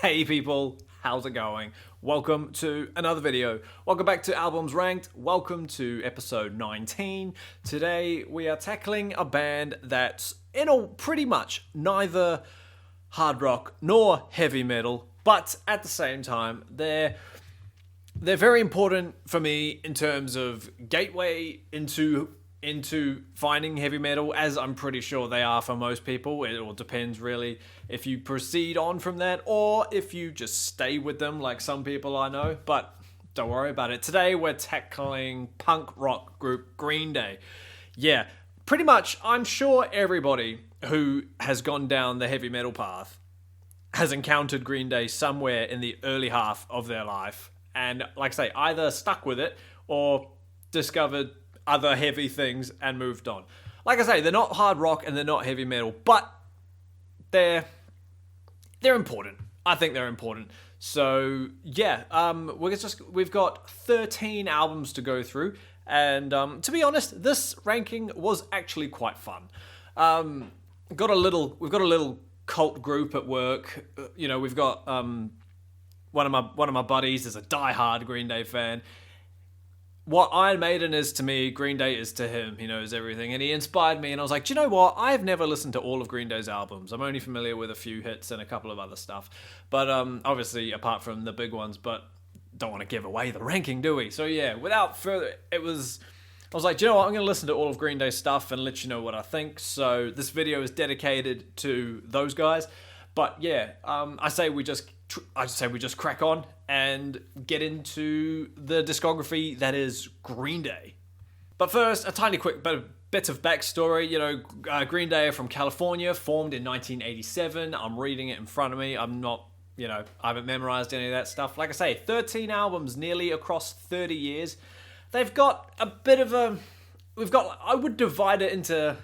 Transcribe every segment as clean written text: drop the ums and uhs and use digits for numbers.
Hey people, how's it going? Welcome to another video. Welcome back to Albums Ranked. Welcome to episode 19. Today we are tackling a band that's pretty much neither hard rock nor heavy metal, but at the same time they're very important for me in terms of gateway into finding heavy metal, as I'm pretty sure they are for most people. It all depends really if you proceed on from that or if you just stay with them like some people I know, but don't worry about it. Today we're tackling punk rock group Green Day. Yeah, pretty much I'm sure everybody who has gone down the heavy metal path has encountered Green Day somewhere in the early half of their life and, like I say, either stuck with it or discovered other heavy things and moved on. Like I say, they're not hard rock and they're not heavy metal, but they're important. I think they're important. So yeah, we've got 13 albums to go through, and to be honest, this ranking was actually quite fun. We've got a little cult group at work. We've got one of my buddies is a diehard Green Day fan. What Iron Maiden is to me, Green Day is to him. He knows everything. And he inspired me, and I was like, do you know what? I've never listened to all of Green Day's albums. I'm only familiar with a few hits and a couple of other stuff. But obviously, apart from the big ones, but don't want to give away the ranking, do we? So yeah, without further, I was like, do you know what? I'm going to listen to all of Green Day's stuff and let you know what I think. So this video is dedicated to those guys. But yeah, I say we just crack on and get into the discography that is Green Day. But first, a tiny quick bit of backstory. Green Day are from California, formed in 1987. I'm reading it in front of me. I'm not, I haven't memorized any of that stuff. Like I say, 13 albums nearly across 30 years. They've got a bit of I would divide it into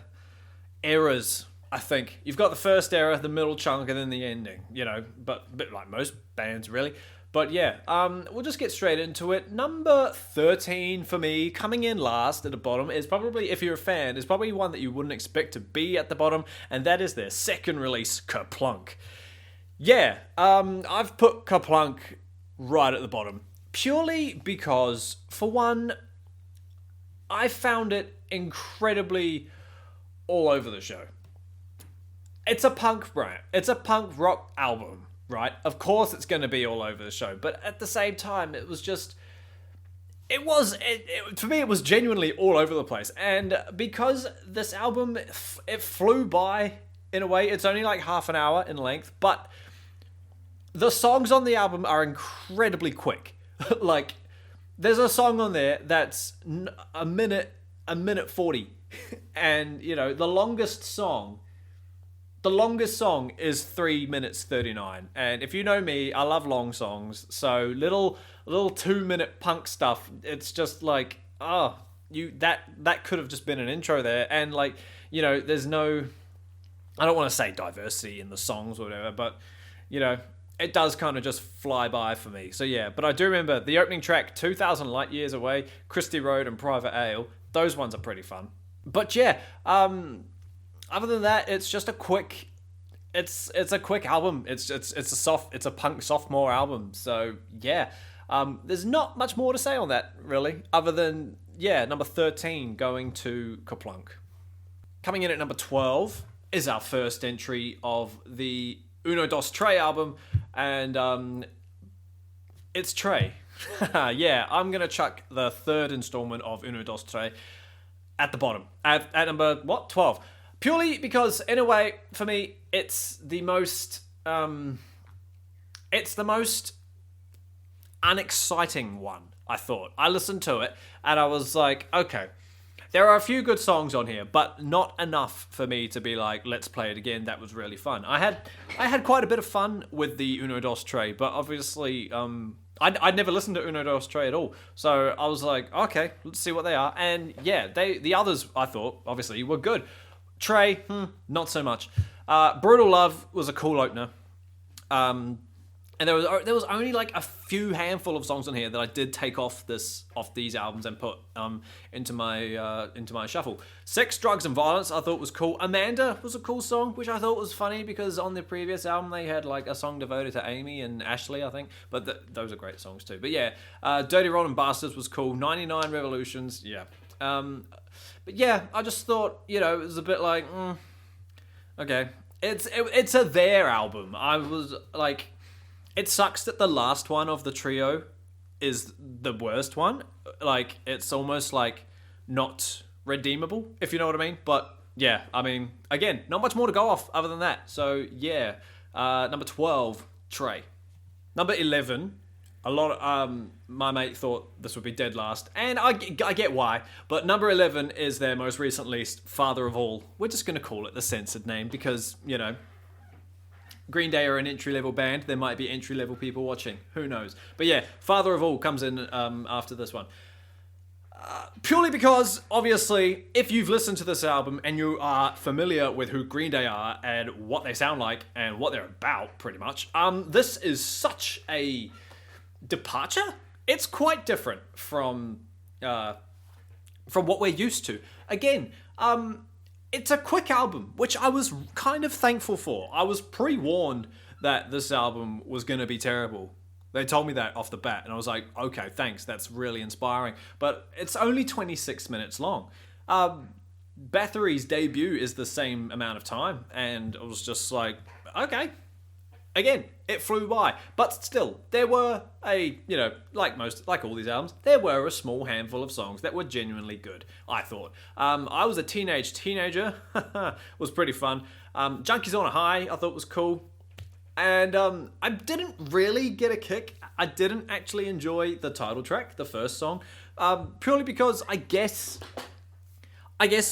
eras. I think you've got the first era, the middle chunk, and then the ending. But a bit like most bands, really. But yeah, we'll just get straight into it. Number 13 for me, coming in last at the bottom, is probably, if you're a fan, is probably one that you wouldn't expect to be at the bottom, and that is their second release, Kerplunk. Yeah, I've put Kerplunk right at the bottom, purely because, for one, I found it incredibly all over the show. It's a punk brand. It's a punk rock album, right? Of course it's going to be all over the show. But at the same time, it was just... for me, it was genuinely all over the place. And because this album, it flew by in a way. It's only like half an hour in length. But the songs on the album are incredibly quick. Like, there's a song on there that's a minute 40. And, the longest song is 3 minutes 39. And if you know me, I love long songs. So little 2-minute punk stuff, it's just like, that could have just been an intro there. And there's no, I don't want to say diversity in the songs or whatever, but it does kind of just fly by for me. So yeah, but I do remember the opening track, 2,000 Light Years Away, Christy Road and Private Ale. Those ones are pretty fun. But yeah, other than that, it's just a quick. It's a quick album. It's a punk sophomore album. So yeah, there's not much more to say on that really, other than number 13 going to Kerplunk. Coming in at number 12 is our first entry of the Uno Dos Tre album, and it's Tre. Yeah, I'm gonna chuck the third installment of Uno Dos Tre at the bottom at number 12. Purely because, in a way, for me, it's the most unexciting one, I thought. I listened to it, and I was like, okay, there are a few good songs on here, but not enough for me to be like, let's play it again. That was really fun. I had quite a bit of fun with the Uno Dos Tre, but obviously, I'd never listened to Uno Dos Tre at all. So I was like, okay, let's see what they are. And yeah, the others, I thought, obviously, were good. Tre, not so much. Brutal Love was a cool opener. And there was only like a few handful of songs on here that I did take off these albums and put into my shuffle. Sex, Drugs and Violence I thought was cool. Amanda was a cool song, which I thought was funny because on the previous album they had like a song devoted to Amy and Ashley, I think. But those are great songs too. But yeah, Dirty Rotten Bastards was cool. 99 Revolutions, yeah. But yeah, I just thought, you know, it was a bit like, okay. It's a their album. I was like, it sucks that the last one of the trio is the worst one. Like, it's almost like not redeemable, if you know what I mean. But yeah, I mean, again, not much more to go off other than that. So yeah, number 12, Trey. Number 11, a lot of, my mate thought this would be dead last, and I get why. But number 11 is their most recent release, Father of All. We're just going to call it the censored name because, you know, Green Day are an entry-level band. There might be entry-level people watching. Who knows? But yeah, Father of All comes in after this one. Purely because, obviously, if you've listened to this album and you are familiar with who Green Day are and what they sound like and what they're about, pretty much, this is such a departure. It's quite different from what we're used to. Again, it's a quick album, which I was kind of thankful for. I was pre-warned that this album was going to be terrible. They told me that off the bat, and I was like, okay, thanks, that's really inspiring. But it's only 26 minutes long. Bathory's debut is the same amount of time, and I was just like, okay. Again, it flew by, but still, there were like all these albums, there were a small handful of songs that were genuinely good, I thought. I was a teenager, was pretty fun. Junkies on a High, I thought was cool. And I didn't really get a kick. I didn't actually enjoy the title track, the first song, purely because I guess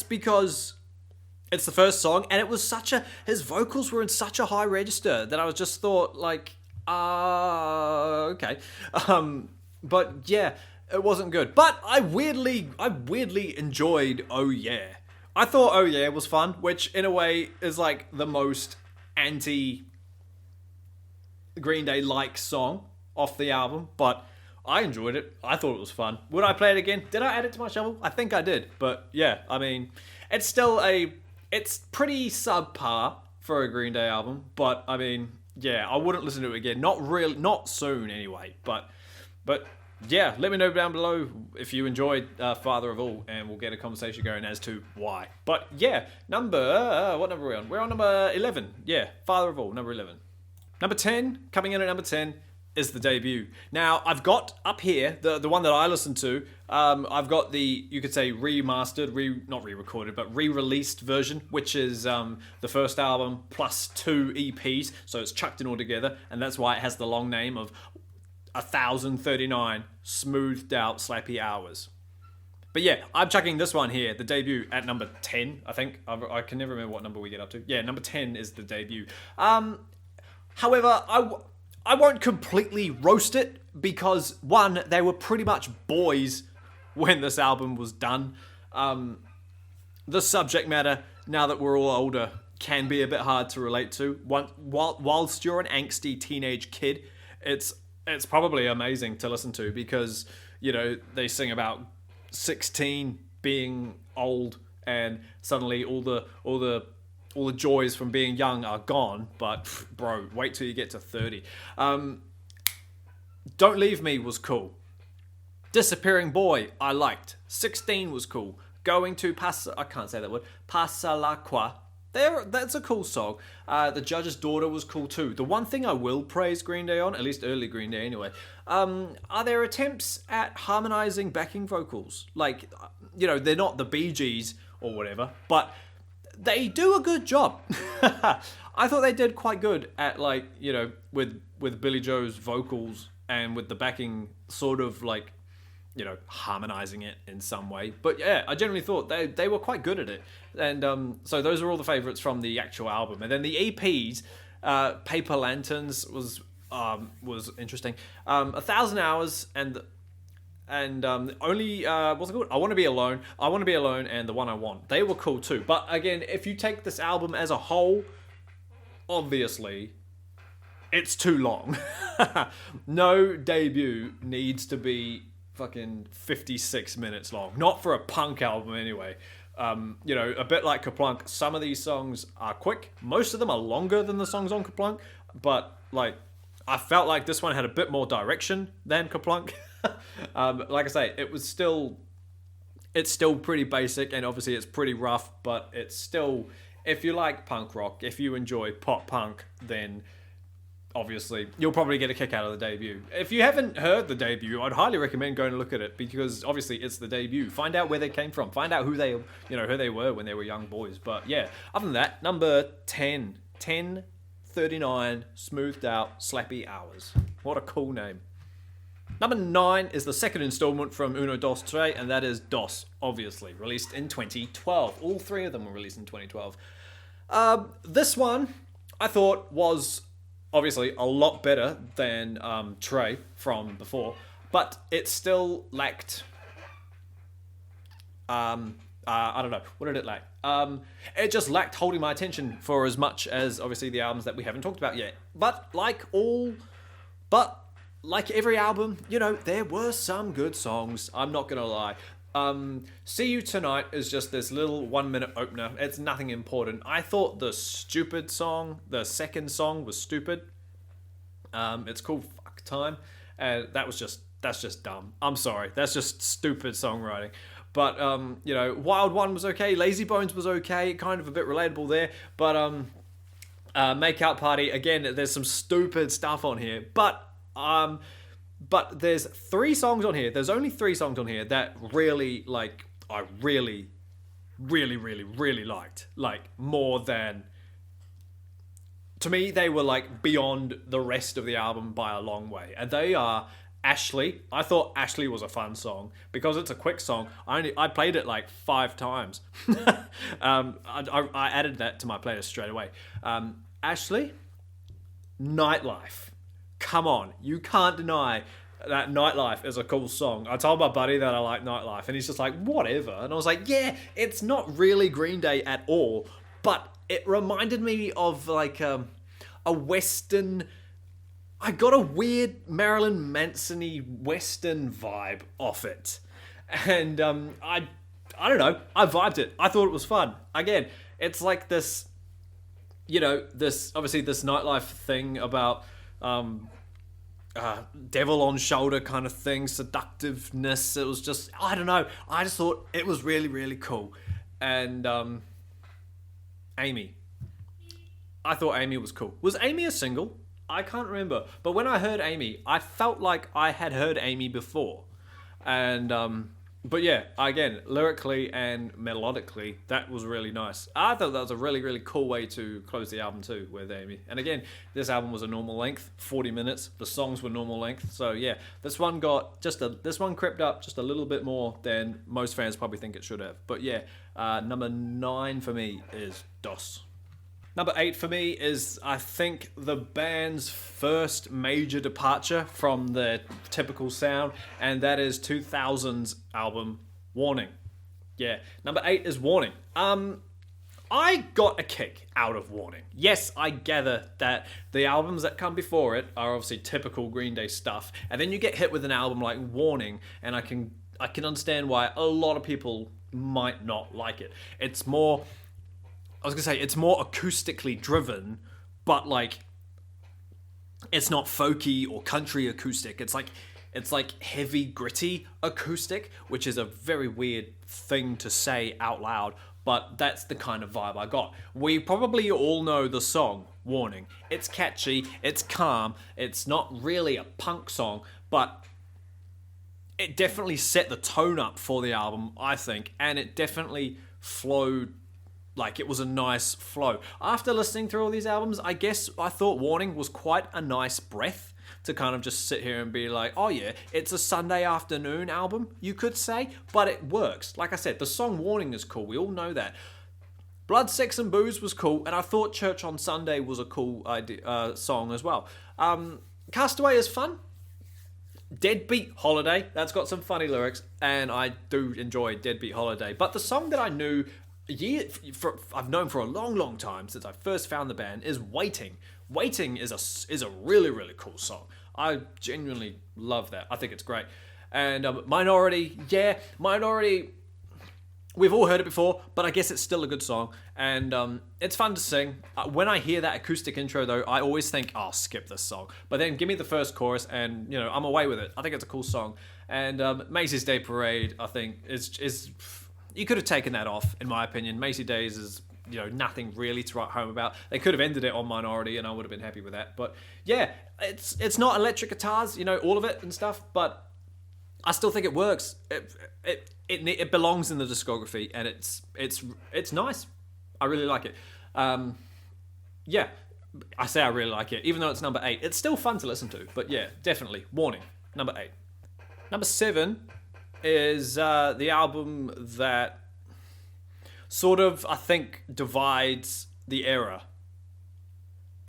because it's the first song, and it was his vocals were in such a high register that I was just thought like, okay. But yeah, it wasn't good. But I weirdly enjoyed Oh Yeah. I thought Oh Yeah was fun, which in a way is like the most anti Green Day like song off the album, but I enjoyed it. I thought it was fun. Would I play it again? Did I add it to my shuffle? I think I did. But yeah, I mean, it's pretty subpar for a Green Day album, but I mean, yeah, I wouldn't listen to it again. Not soon anyway. But yeah, let me know down below if you enjoyed Father of All, and we'll get a conversation going as to why. But yeah, what number are we on? We're on number 11. Yeah, Father of All, number 11. Number 10, coming in at number 10, is the debut. Now, I've got up here, the one that I listened to, I've got the, you could say, remastered, not re-recorded, but re-released version, which is the first album plus 2 EPs, so it's chucked in all together, and that's why it has the long name of 1039 Smoothed Out Slappy Hours. But yeah, I'm chucking this one here, the debut, at number 10, I think. I can never remember what number we get up to. Yeah, number 10 is the debut. However, I won't completely roast it because, one, they were pretty much boys when this album was done. The subject matter, now that we're all older, can be a bit hard to relate to. Whilst you're an angsty teenage kid, it's probably amazing to listen to because, you know, they sing about 16 being old and suddenly all the joys from being young are gone, but bro, wait till you get to 30. Don't Leave Me was cool. Disappearing Boy, I liked. 16 was cool. Going to I can't say that word. Pasalacqua. That's a cool song. The Judge's Daughter was cool too. The one thing I will praise Green Day on, at least early Green Day anyway, are their attempts at harmonizing backing vocals. Like, you know, they're not the Bee Gees or whatever, but they do a good job. I thought they did quite good at, like, you know, with Billy Joe's vocals and with the backing sort of like, you know, harmonizing it in some way. But yeah, I generally thought they were quite good at it. And so those are all the favorites from the actual album. And then the EPs, Paper Lanterns was interesting. 1,000 Hours and only what's it called? I Want to Be Alone, and The One I Want. They were cool too. But again, if you take this album as a whole, obviously it's too long. No debut needs to be fucking 56 minutes long. Not for a punk album anyway. A bit like Kaplunk, some of these songs are quick. Most of them are longer than the songs on Kaplunk, but like I felt like this one had a bit more direction than Kaplunk. Like I say, it's still pretty basic, and obviously it's pretty rough, but it's still, if you like punk rock, if you enjoy pop punk, then obviously you'll probably get a kick out of the debut. If you haven't heard the debut, I'd highly recommend going to look at it, because obviously it's the debut. Find out where they came from. Find out who they were when they were young boys. But yeah, other than that, number 1039, Smoothed Out Slappy Hours. What a cool name. Number 9 is the second installment from Uno Dos Tres, and that is Dos, obviously, released in 2012. All three of them were released in 2012. This one, I thought, was obviously a lot better than Trey from before, but it still lacked... I don't know. What did it lack? It just lacked holding my attention for as much as, obviously, the albums that we haven't talked about yet. But like every album, there were some good songs. I'm not going to lie. See You Tonight is just this little 1-minute opener. It's nothing important. I thought the Stupid song, the second song, was stupid. It's called Fuck Time, and that's just dumb. I'm sorry. That's just stupid songwriting. But, Wild One was okay. Lazy Bones was okay. Kind of a bit relatable there. But, Make Out Party, again, there's some stupid stuff on here. But there's 3 songs on here. There's only 3 songs on here that really, I really, really, really, really liked. More than... To me, they were, beyond the rest of the album by a long way. And they are Ashley. I thought Ashley was a fun song. Because it's a quick song, I played it, 5 times. I added that to my playlist straight away. Ashley, Nightlife. Come on, you can't deny that Nightlife is a cool song. I told my buddy that I like Nightlife, and he's just like, whatever. And I was like, yeah, it's not really Green Day at all, but it reminded me of a Western... I got a weird Marilyn Manson-y Western vibe off it. And I don't know, I vibed it. I thought it was fun. Again, it's like this, obviously this Nightlife thing about... devil on shoulder kind of thing, seductiveness. It was just, I don't know. I just thought it was really, really cool. And Amy. I thought Amy was cool. Was Amy a single? I can't remember. But when I heard Amy, I felt like I had heard Amy before. And but yeah, again, lyrically and melodically, that was really nice. I thought that was a really, really cool way to close the album too, with Amy. And again, this album was a normal length, 40 minutes. The songs were normal length. So yeah, this one crept up just a little bit more than most fans probably think it should have. But yeah, number 9 for me is Dos. Number 8 for me is, I think, the band's first major departure from the typical sound, and that is 2000's album, Warning. Yeah, number 8 is Warning. I got a kick out of Warning. Yes, I gather that the albums that come before it are obviously typical Green Day stuff, and then you get hit with an album like Warning, and I can understand why a lot of people might not like it. It's more acoustically driven, but it's not folky or country acoustic. It's like heavy, gritty acoustic, which is a very weird thing to say out loud, but that's the kind of vibe I got. We probably all know the song, Warning. It's catchy, it's calm, it's not really a punk song, but it definitely set the tone up for the album, I think, and it definitely flowed. It was a nice flow. After listening through all these albums, I guess I thought Warning was quite a nice breath to kind of just sit here and be like, oh yeah, it's a Sunday afternoon album, you could say, but it works. Like I said, the song Warning is cool. We all know that. Blood, Sex and Booze was cool, and I thought Church on Sunday was a cool song as well. Castaway is fun. Deadbeat Holiday, that's got some funny lyrics, and I do enjoy Deadbeat Holiday. But the song that I knew I've known for a long, long time since I first found the band is Waiting. Waiting is a really, really cool song. I genuinely love that. I think it's great. And Minority, yeah, Minority. We've all heard it before, but I guess it's still a good song, and it's fun to sing. When I hear that acoustic intro, though, I always think, "Oh, skip this song." But then give me the first chorus, and I'm away with it. I think it's a cool song, and Macy's Day Parade, I think, is you could have taken that off, in my opinion. Macy's Days is nothing really to write home about. They could have ended it on Minority, and I would have been happy with that. But yeah, it's not electric guitars, all of it and stuff, but I still think it works. It belongs in the discography, and it's nice. I really like it. Yeah, I say I really like it, even though it's number 8. It's still fun to listen to, but yeah, definitely. Warning, number 8. Number 7 is the album that sort of, I think, divides the era.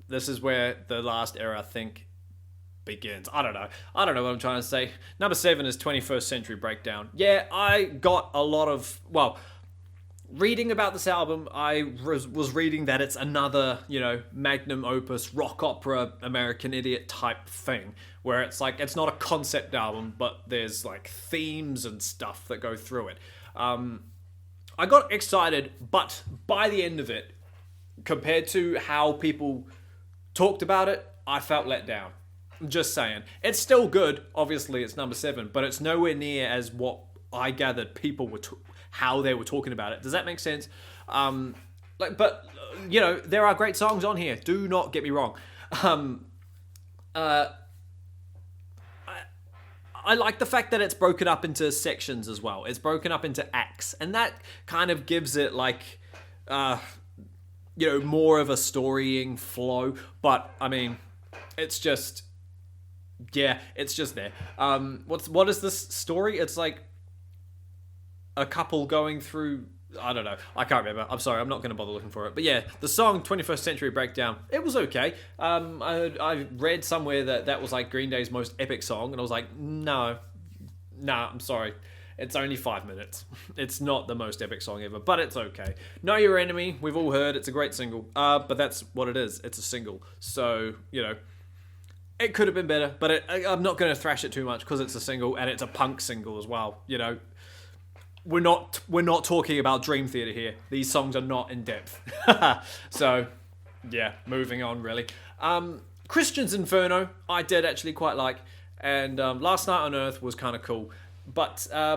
This is where the last era, I think, begins. I don't know what I'm trying to say. Number 7 is 21st Century Breakdown. Yeah, I got a lot of, reading about this album, I was reading that it's another, magnum opus, rock opera, American Idiot type thing, where it's like, it's not a concept album, but there's like themes and stuff that go through it. I got excited, but by the end of it, compared to how people talked about it, I felt let down. I'm just saying. It's still good. Obviously, it's number 7, but it's nowhere near as what I gathered people were how they were talking about it. Does that make sense? But there are great songs on here. Do not get me wrong. I like the fact that it's broken up into sections as well. It's broken up into acts, and that kind of gives it like, more of a storying flow. But I mean, it's just. Yeah, it's just there. What is this story? It's like a couple going through. I don't know. I can't remember. I'm sorry. I'm not going to bother looking for it. But yeah, the song 21st Century Breakdown. It was okay. I read somewhere that was like Green Day's most epic song, and I was like, no, I'm sorry. It's only 5 minutes. It's not the most epic song ever, but it's okay. Know Your Enemy. We've all heard. It's a great single. But that's what it is. It's a single. So it could have been better, but I'm not going to thrash it too much because it's a single and it's a punk single as well. We're not talking about Dream Theater here. These songs are not in depth. So, yeah, moving on really. Christian's Inferno, I did actually quite like, and Last Night on Earth was kind of cool, but I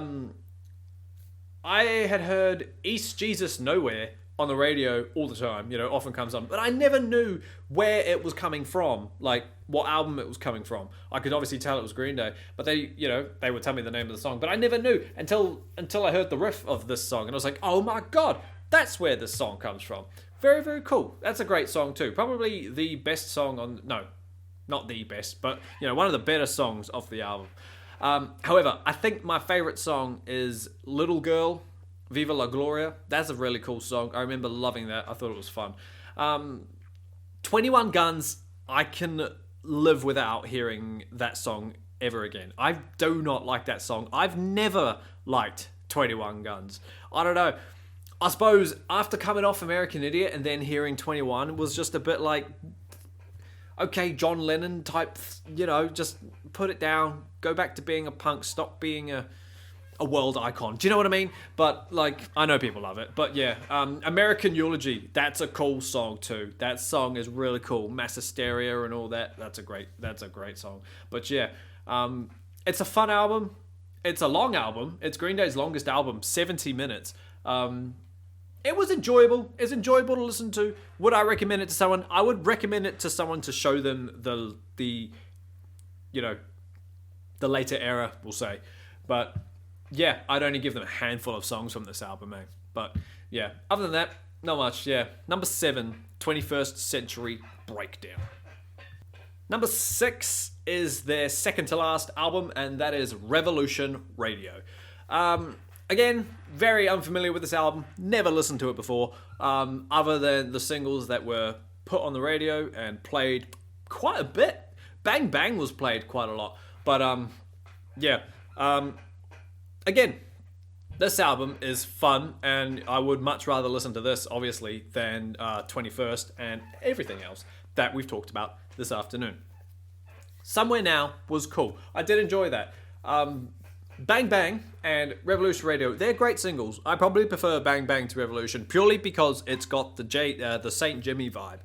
had heard East Jesus Nowhere on the radio all the time, often comes on, but I never knew where it was coming from, like what album it was coming from. I could obviously tell it was Green Day, but they would tell me the name of the song, but I never knew until I heard the riff of this song, and I was like, oh my god, that's where this song comes from. Very, very cool. That's a great song too. Probably the best song on, no, not the best, but one of the better songs off the album. However, I think my favorite song is Little Girl, Viva La Gloria. That's a really cool song. I remember loving that. I thought it was fun. 21 Guns, I can live without hearing that song ever again. I do not like that song. I've never liked 21 Guns. I don't know. I suppose after coming off American Idiot and then hearing 21 was just a bit like, okay, John Lennon type, just put it down, go back to being a punk, stop being a world icon. Do you know what I mean? But like, I know people love it, but yeah, American Eulogy, that's a cool song too. That song is really cool. Mass Hysteria and all that. That's a great song. But yeah, it's a fun album. It's a long album. It's Green Day's longest album, 70 minutes. It was enjoyable. It's enjoyable to listen to. Would I recommend it to someone? I would recommend it to someone to show them the later era, we'll say. But yeah, I'd only give them a handful of songs from this album, mate. But yeah, other than that, not much, yeah. Number 7, 21st Century Breakdown. Number 6 is their second to last album, and that is Revolution Radio. Again, very unfamiliar with this album. Never listened to it before, other than the singles that were put on the radio and played quite a bit. Bang Bang was played quite a lot. But yeah, again, This album is fun, and I would much rather listen to this, obviously, than 21st and everything else that we've talked about this afternoon. Somewhere Now was cool. I did enjoy that. Bang Bang and Revolution Radio, they're great singles. I probably prefer Bang Bang to Revolution purely because it's got the Saint Jimmy vibe.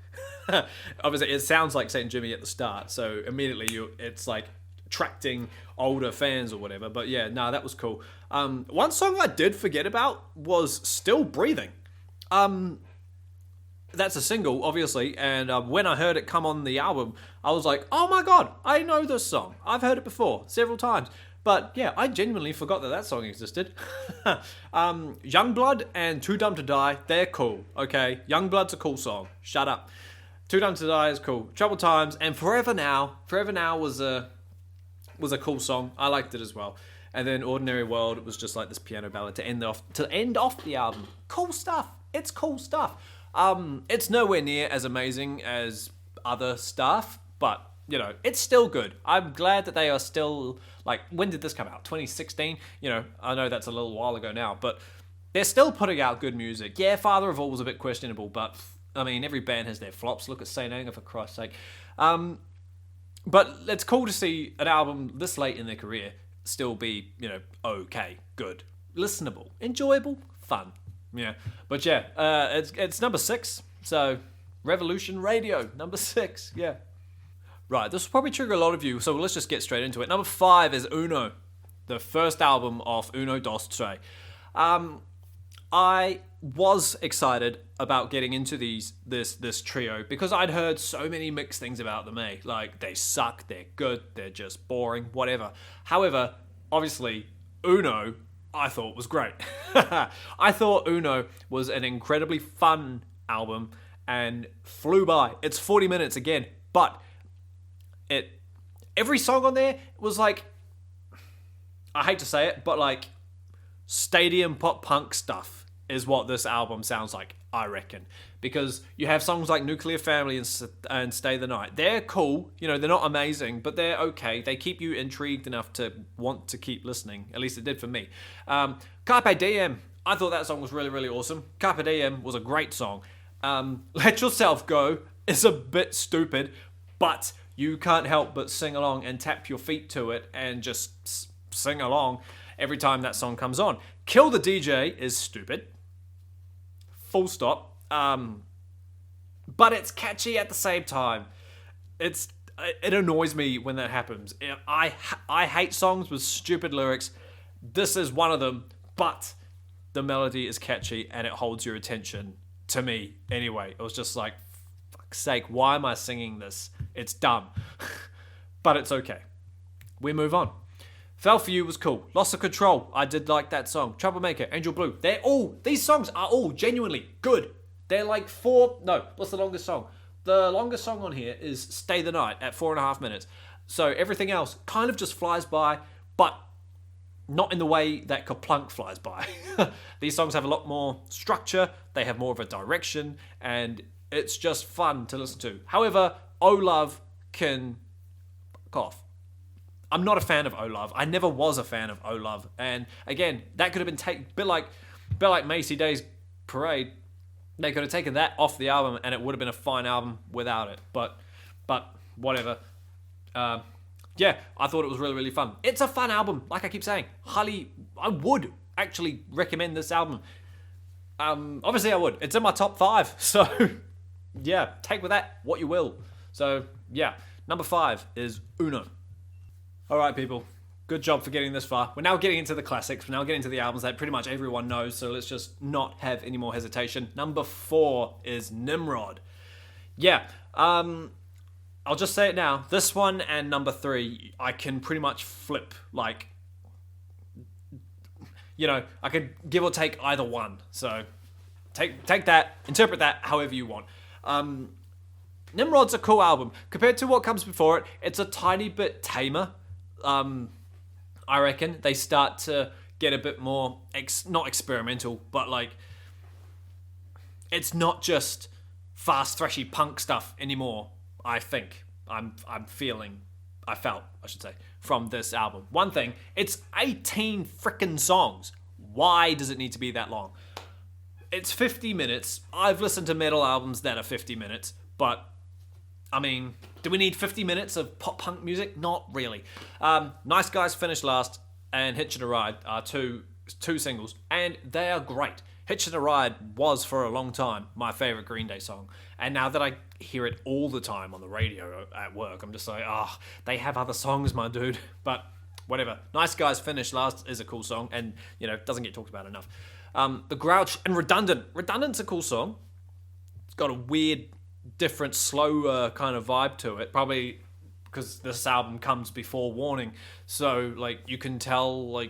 Obviously, it sounds like Saint Jimmy at the start, so immediately it's like attracting older fans or whatever. But yeah, no, that was cool. One song I did forget about was Still Breathing. That's a single, obviously, and when I heard it come on the album, I was like, oh my god, I know this song. I've heard it before, several times. But yeah, I genuinely forgot that song existed. Youngblood and Too Dumb to Die, they're cool, okay? Youngblood's a cool song. Shut up. Too Dumb to Die is cool. Troubled Times and Forever Now. Forever Now was a cool song. I liked it as well. And then Ordinary World was just like this piano ballad to end off the album. Cool stuff. It's cool stuff. It's nowhere near as amazing as other stuff, but you know, it's still good. I'm glad that they are still, like, when did this come out? 2016? You know, I know that's a little while ago now, but they're still putting out good music. Yeah, Father of All was a bit questionable, but I mean, every band has their flops. Look at Saint Anger, for Christ's sake. But it's cool to see an album this late in their career still be, you know, okay, good, listenable, enjoyable, fun. Yeah, but yeah, it's number 6. So Revolution Radio, number 6. Yeah. Right, this will probably trigger a lot of you, so let's just get straight into it. Number 5 is Uno, the first album of Uno Dos Tre. I was excited about getting into this trio because I'd heard so many mixed things about them, like they suck, they're good, they're just boring, whatever. However, obviously, Uno I thought was great. I thought Uno was an incredibly fun album and flew by. It's 40 minutes again, but every song on there was like, I hate to say it, but like stadium pop punk stuff is what this album sounds like, I reckon. Because you have songs like Nuclear Family and Stay the Night. They're cool, you know, they're not amazing, but they're okay. They keep you intrigued enough to want to keep listening. At least it did for me. Carpe Diem, I thought that song was really, really awesome. Carpe Diem was a great song. Let Yourself Go is a bit stupid, but you can't help but sing along and tap your feet to it and just sing along every time that song comes on. Kill the DJ is stupid. Full stop. But it's catchy at the same time. It annoys me when that happens. I hate songs with stupid lyrics. This is one of them, but the melody is catchy and it holds your attention, to me anyway. It was just like, fuck's sake, why am I singing this? It's dumb. But it's okay. We move on. Fell For You was cool. Loss of Control, I did like that song. Troublemaker, Angel Blue, these songs are all genuinely good. They're like what's the longest song? The longest song on here is Stay the Night at 4.5 minutes. So everything else kind of just flies by, but not in the way that Kaplunk flies by. These songs have a lot more structure, they have more of a direction, and it's just fun to listen to. However, Oh Love can fuck off. I'm not a fan of Oh Love. I never was a fan of Oh Love. And again, that could have been bit like Macy Day's Parade. They could have taken that off the album and it would have been a fine album without it. But whatever. Yeah, I thought it was really, really fun. It's a fun album, like I keep saying. I would actually recommend this album. Obviously I would. It's in my top 5. So yeah, take with that what you will. So yeah, number 5 is Uno. Alright people, good job for getting this far. We're now getting into the classics. We're now getting into the albums that pretty much everyone knows, so let's just not have any more hesitation. Number 4 is Nimrod. Yeah, I'll just say it now. This one and number 3, I can pretty much flip, like, you know, I could give or take either one. So take that, interpret that however you want. Nimrod's a cool album. Compared to what comes before it, it's a tiny bit tamer. I reckon they start to get a bit more not experimental, but like it's not just fast thrashy punk stuff anymore. I think I felt from this album. One thing, it's 18 frickin' songs. Why does it need to be that long? It's 50 minutes. I've listened to metal albums that are 50 minutes, but I mean, do we need 50 minutes of pop punk music? Not really. Nice Guys finished last, and Hitchin' a Ride are two singles, and they are great. Hitchin' a Ride was for a long time my favorite Green Day song, and now that I hear it all the time on the radio at work, I'm just like, they have other songs, my dude. But whatever. Nice Guys finished last is a cool song, and doesn't get talked about enough. The Grouch and Redundant. Redundant's a cool song. It's got a weird, different, slower kind of vibe to it. Probably because this album comes before Warning, so you can tell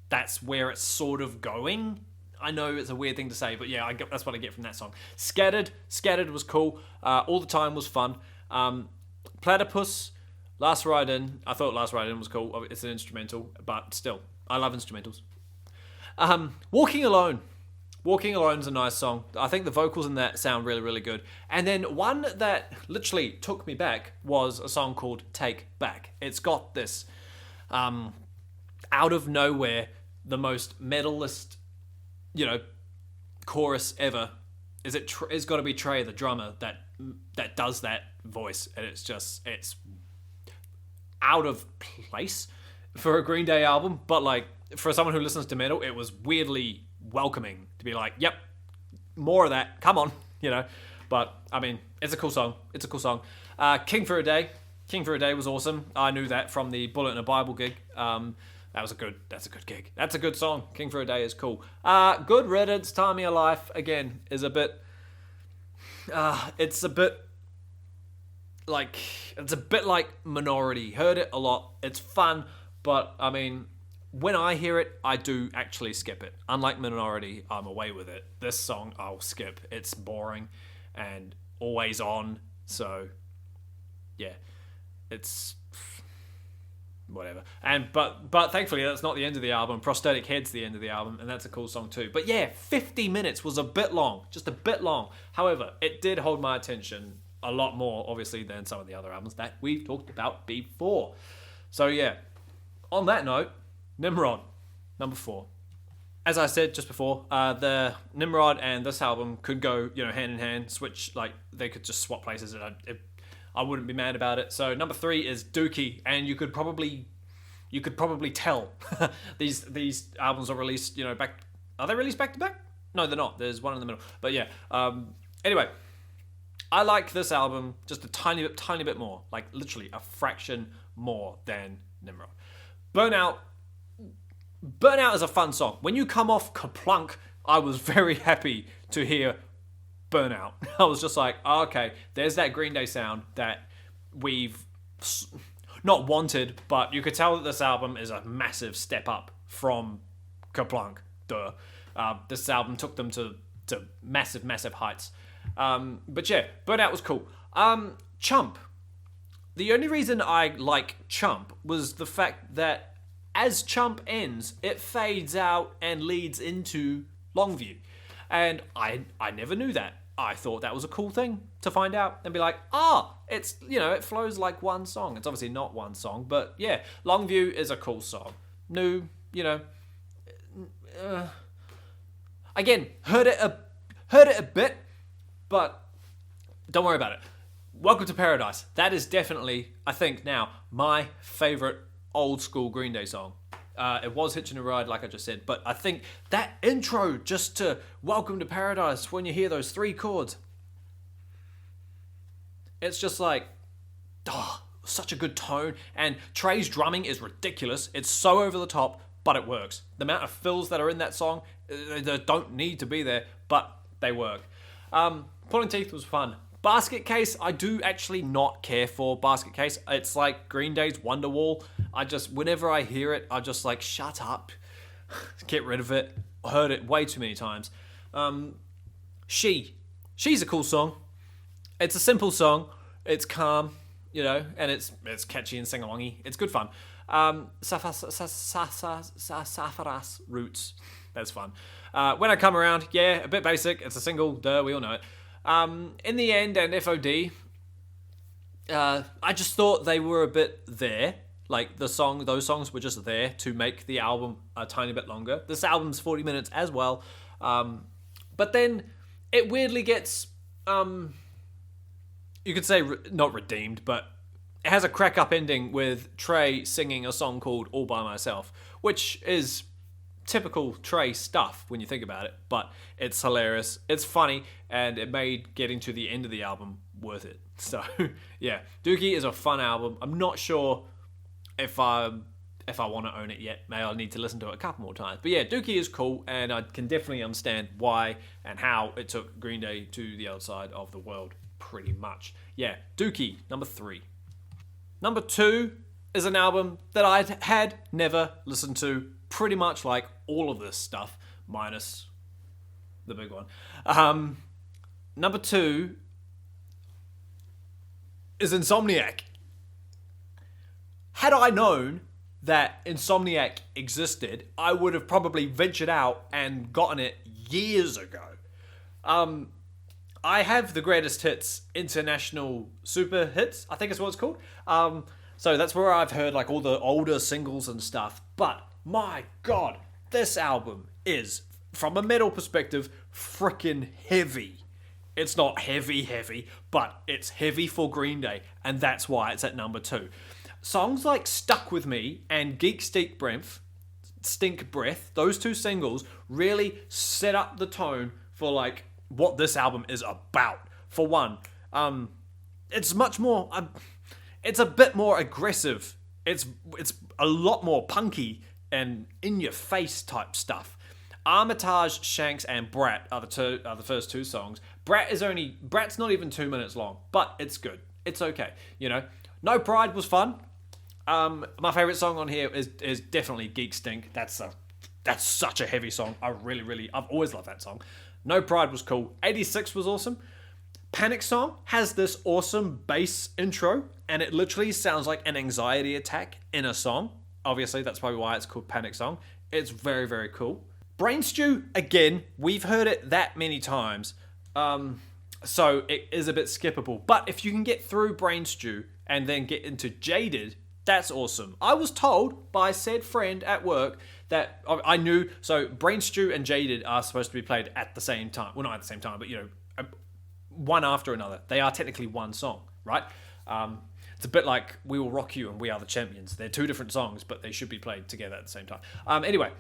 that's where it's sort of going. I know it's a weird thing to say, but yeah, that's what I get from that song. Scattered was cool. All the Time was fun. Platypus, Last Ride In. I thought Last Ride In was cool. It's an instrumental, but still, I love instrumentals. Walking Alone. Walking Alone is a nice song. I think the vocals in that sound really, really good. And then one that literally took me back was a song called Take Back. It's got this out of nowhere, the most metalist, chorus ever. It's got to be Trey, the drummer, that does that voice, and it's out of place for a Green Day album, but for someone who listens to metal, it was weirdly welcoming to be like, yep, more of that, come on, But I mean, it's a cool song. King for a Day was awesome. I knew that from the Bullet in a Bible gig. That's a good gig. That's a good song. King for a Day is cool. Good Riddance, Time of Your Life, again, is a bit, it's a bit like Minority. Heard it a lot. It's fun, but I mean, when I hear it, I do actually skip it. Unlike Minority, I'm away with it. This song, I'll skip. It's boring and always on, so yeah, it's whatever. But thankfully, that's not the end of the album. Prosthetic Head's the end of the album, and that's a cool song too. But yeah, 50 minutes was a bit long, just a bit long. However, it did hold my attention a lot more, obviously, than some of the other albums that we've talked about before. So yeah, on that note, Nimrod, number 4. As I said just before, the Nimrod and this album could go, hand in hand, switch, they could just swap places, and I wouldn't be mad about it. So number 3 is Dookie, and you could probably tell these albums are released, back. Are they released back to back? No, they're not. There's one in the middle. But yeah. Anyway, I like this album just a tiny bit more, literally a fraction more than Nimrod. Burnout is a fun song. When you come off Kaplunk, I was very happy to hear Burnout. I was just like, okay, there's that Green Day sound that we've not wanted, but you could tell that this album is a massive step up from Kaplunk. This album took them to massive heights. But yeah, Burnout was cool. Chump. The only reason I like Chump was the fact that as Chump ends, it fades out and leads into Longview. And I never knew that. I thought that was a cool thing to find out and be like, it's, it flows like one song. It's obviously not one song, but yeah, Longview is a cool song. New, again, heard it a bit, but don't worry about it. Welcome to Paradise. That is definitely, I think now, my favorite old school Green Day song. It was Hitchin' a Ride, like I just said, but I think that intro just to Welcome to Paradise, when you hear those 3 chords, it's just such a good tone, and Trey's drumming is ridiculous. It's so over the top, but it works. The amount of fills that are in that song, they don't need to be there, but they work. Pulling Teeth was fun. Basket Case, I do actually not care for Basket Case. It's like Green Day's Wonderwall. Whenever I hear it, I just shut up. Get rid of it. Heard it way too many times. She's a cool song. It's a simple song. It's calm, and it's catchy and sing-alongy. It's good fun. Safaras Roots. That's fun. When I Come Around, yeah, a bit basic. It's a single. Duh, we all know it. In the End and FOD, I just thought they were a bit there. Like those songs were just there to make the album a tiny bit longer. This album's 40 minutes as well, but then it weirdly gets, you could say not redeemed, but it has a crack up ending with Trey singing a song called "All by Myself," which is typical Trey stuff when you think about it. But it's hilarious, it's funny, and it made getting to the end of the album worth it. So yeah, Dookie is a fun album. I'm not sure if I want to own it yet. Maybe I'll need to listen to it a couple more times. But yeah, Dookie is cool, and I can definitely understand why and how it took Green Day to the other side of the world, pretty much. Yeah, Dookie, number 3. Number 2 is an album that I had never listened to, pretty much like all of this stuff, minus the big one. Number 2 is Insomniac. Had I known that Insomniac existed, I would have probably ventured out and gotten it years ago. I have the Greatest Hits International Super Hits, I think is what it's called. So that's where I've heard like all the older singles and stuff. But my God, this album is, from a metal perspective, freaking heavy. It's not heavy, but it's heavy for Green Day, and that's why it's at number 2. Songs like Stuck With Me and Geek Stink Breath, those 2 singles really set up the tone for like what this album is about. For one, it's much more, it's a bit more aggressive. It's a lot more punky and in your face type stuff. Armitage, Shanks, and Brat are the first 2 songs. Brat's not even 2 minutes long, but it's good. It's okay, you know. No Pride was fun. My favorite song on here is definitely Geek Stink. That's such a heavy song. I've always loved that song. No Pride was cool. 86 was awesome. Panic Song has this awesome bass intro, and it literally sounds like an anxiety attack in a song. Obviously, that's probably why it's called Panic Song. It's very, very cool. Brain Stew, again, we've heard it that many times, so it is a bit skippable. But if you can get through Brain Stew and then get into Jaded, that's awesome. I was told by said friend at work that I knew, so Brain Stew and Jaded are supposed to be played at the same time. Well, not at the same time, but you know, one after another. They are technically one song, right? It's a bit like We Will Rock You and We Are the Champions. They're 2 different songs, but they should be played together at the same time. Anyway,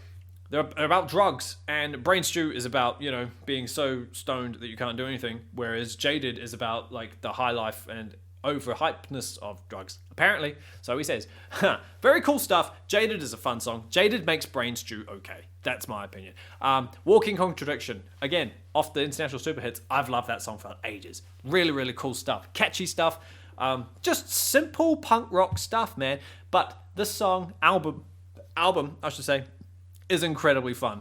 they're about drugs, and Brain Stew is about, you know, being so stoned that you can't do anything, whereas Jaded is about like the high life and overhypeness of drugs, apparently. So he says, very cool stuff. Jaded is a fun song. Jaded makes Brain Stew okay. That's my opinion. Walking Contradiction, again, off the International Super Hits. I've loved that song for ages. Really, really cool stuff. Catchy stuff. Just simple punk rock stuff, man. But this album, I should say, is incredibly fun.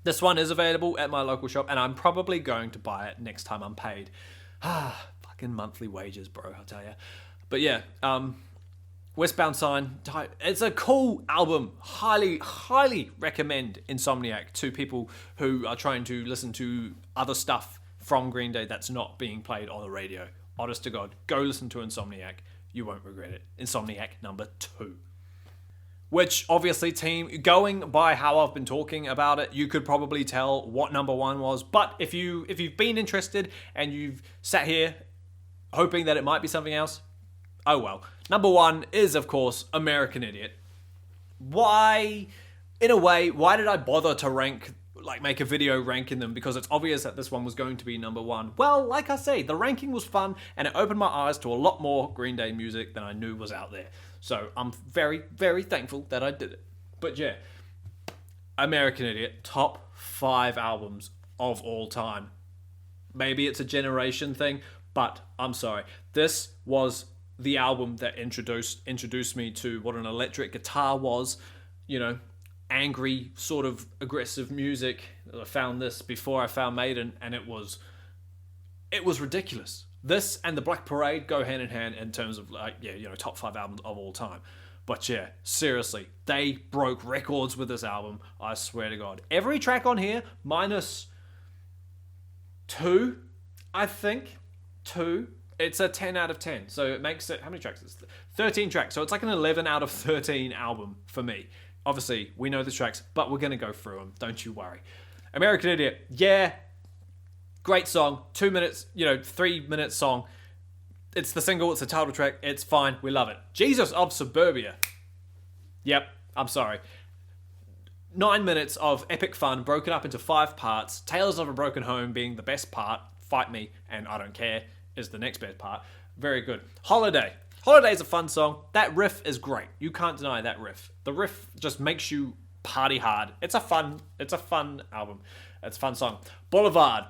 This one is available at my local shop, and I'm probably going to buy it next time I'm paid. Fucking monthly wages, bro, I'll tell you. But yeah, Westbound Sign, it's a cool album. Highly, highly recommend Insomniac to people who are trying to listen to other stuff from Green Day that's not being played on the radio. Honest to God, go listen to Insomniac. You won't regret it. Insomniac number 2. Which, obviously, team, going by how I've been talking about it, you could probably tell what number 1 was. But if you've been interested and you've sat here hoping that it might be something else, oh well. Number 1 is, of course, American Idiot. Why, in a way, why did I bother to make a video ranking them? Because it's obvious that this one was going to be number 1. Well, like I say, the ranking was fun, and it opened my eyes to a lot more Green Day music than I knew was out there. So I'm very, very thankful that I did it. But yeah, American Idiot, top 5 albums of all time. Maybe it's a generation thing, but I'm sorry. This was the album that introduced me to what an electric guitar was, you know, angry, sort of aggressive music. I found this before I found Maiden, and it was ridiculous. This and the Black Parade go hand in hand in terms of top 5 albums of all time. But yeah, seriously, they broke records with this album. I swear to God. Every track on here, minus 2, I think, 2, It's a 10 out of 10. So it makes it, how many tracks is it? 13 tracks. So it's like an 11 out of 13 album for me. Obviously, we know the tracks, but we're going to go through them. Don't you worry. American Idiot. Yeah. Great song. 2 minutes, 3 minute song. It's the single. It's the title track. It's fine. We love it. Jesus of Suburbia. Yep. I'm sorry. 9 minutes of epic fun broken up into 5 parts. Tales of a Broken Home being the best part. Fight Me and I Don't Care is the next best part. Very good. Holiday. Holiday is a fun song. That riff is great. You can't deny that riff. The riff just makes you party hard. It's a fun album. It's a fun song. Boulevard.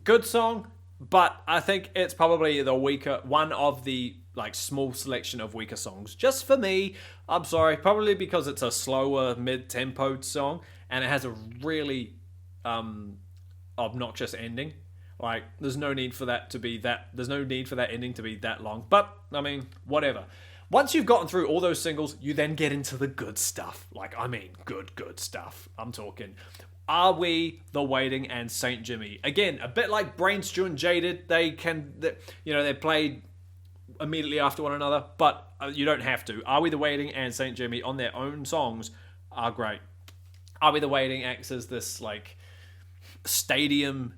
Good song, but I think it's probably the weaker one of the small selection of weaker songs. Just for me, I'm sorry, probably because it's a slower mid-tempo song and it has a really obnoxious ending. There's no need for that ending to be that long. But I mean, whatever. Once you've gotten through all those singles, you then get into the good stuff. Good stuff. I'm talking Are We, The Waiting, and Saint Jimmy. Again, a bit like Brain Stew and Jaded. They're played immediately after one another, but you don't have to. Are We, The Waiting, and Saint Jimmy on their own songs are great. Are We, The Waiting acts as this stadium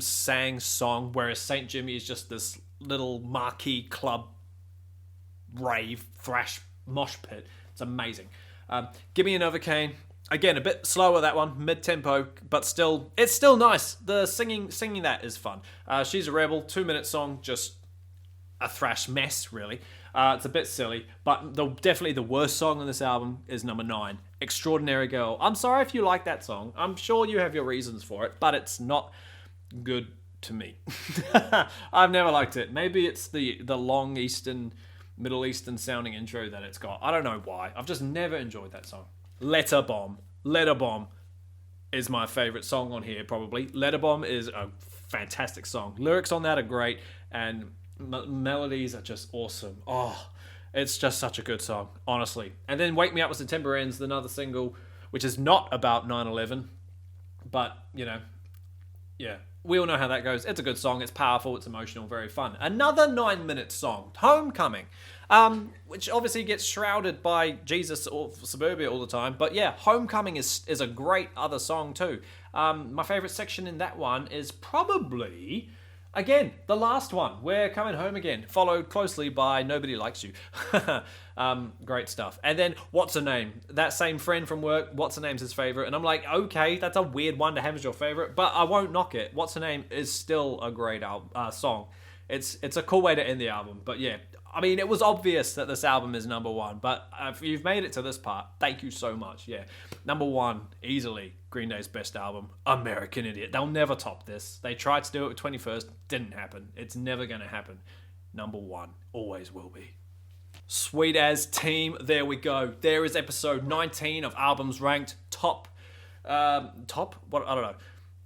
sang song, whereas Saint Jimmy is just this little marquee club rave thrash mosh pit. It's amazing. Give Me a Novocaine. Again, a bit slower, that one, mid-tempo, but it's still nice. The singing that is fun. She's a Rebel, 2 minute song, just a thrash mess, really. It's a bit silly, but definitely the worst song on this album is number 9, Extraordinary Girl. I'm sorry if you like that song. I'm sure you have your reasons for it, but it's not good to me. I've never liked it. Maybe it's the long Middle Eastern sounding intro that it's got. I don't know why. I've just never enjoyed that song. Letter Bomb is my favorite song on here, probably. Letter Bomb is a fantastic song. Lyrics on that are great, and melodies are just awesome. Oh, it's just such a good song, honestly. And then Wake Me Up When September Ends, another single, which is not about 9/11, but, yeah. We all know how that goes. It's a good song. It's powerful. It's emotional. Very fun. Another 9 minute song, Homecoming, which obviously gets shrouded by Jesus or Suburbia all the time. But yeah, Homecoming is a great other song too. My favorite section in that one is probably, again, the last one, We're Coming Home Again, followed closely by Nobody Likes You. Great stuff. And then What's Her Name? That same friend from work, What's Her Name's his favorite. And I'm like, okay, that's a weird one to have as your favorite, but I won't knock it. What's Her Name is still a great song. It's a cool way to end the album. But yeah, I mean, it was obvious that this album is number 1, but if you've made it to this part, thank you so much. Yeah, number 1, easily, Green Day's best album, American Idiot. They'll never top this. They tried to do it with 21st, didn't happen. It's never going to happen. Number 1, always will be. Sweet as team, there we go. There is episode 19 of Albums Ranked. Top? What? I don't know.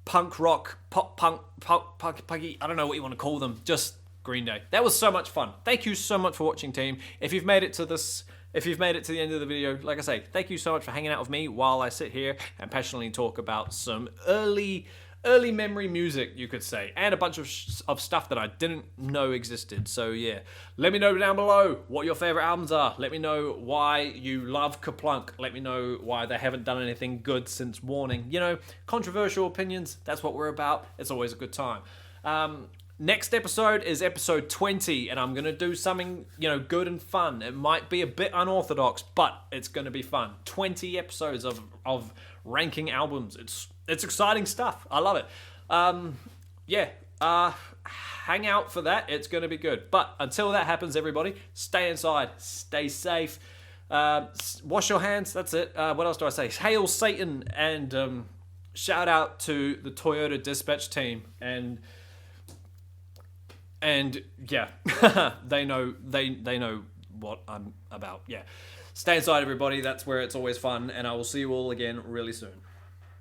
Punk rock, pop punk, punky, I don't know what you want to call them. Just Green Day. That was so much fun. Thank you so much for watching, team. If you've made it to the end of the video, like I say, thank you so much for hanging out with me while I sit here and passionately talk about some early memory music, you could say, and a bunch of stuff that I didn't know existed. So yeah, let me know down below what your favorite albums are. Let me know why you love Kaplunk. Let me know why they haven't done anything good since Warning. Controversial opinions, that's what we're about. It's always a good time. Next episode is episode 20, and I'm going to do something, good and fun. It might be a bit unorthodox, but it's going to be fun. 20 episodes of ranking albums. It's exciting stuff. I love it. Hang out for that. It's going to be good. But until that happens, everybody, stay inside, stay safe, wash your hands. That's it. What else do I say? Hail Satan, and shout out to the Toyota dispatch team, and yeah, they know what I'm about. Yeah, stay inside, everybody. That's where it's always fun, and I will see you all again really soon.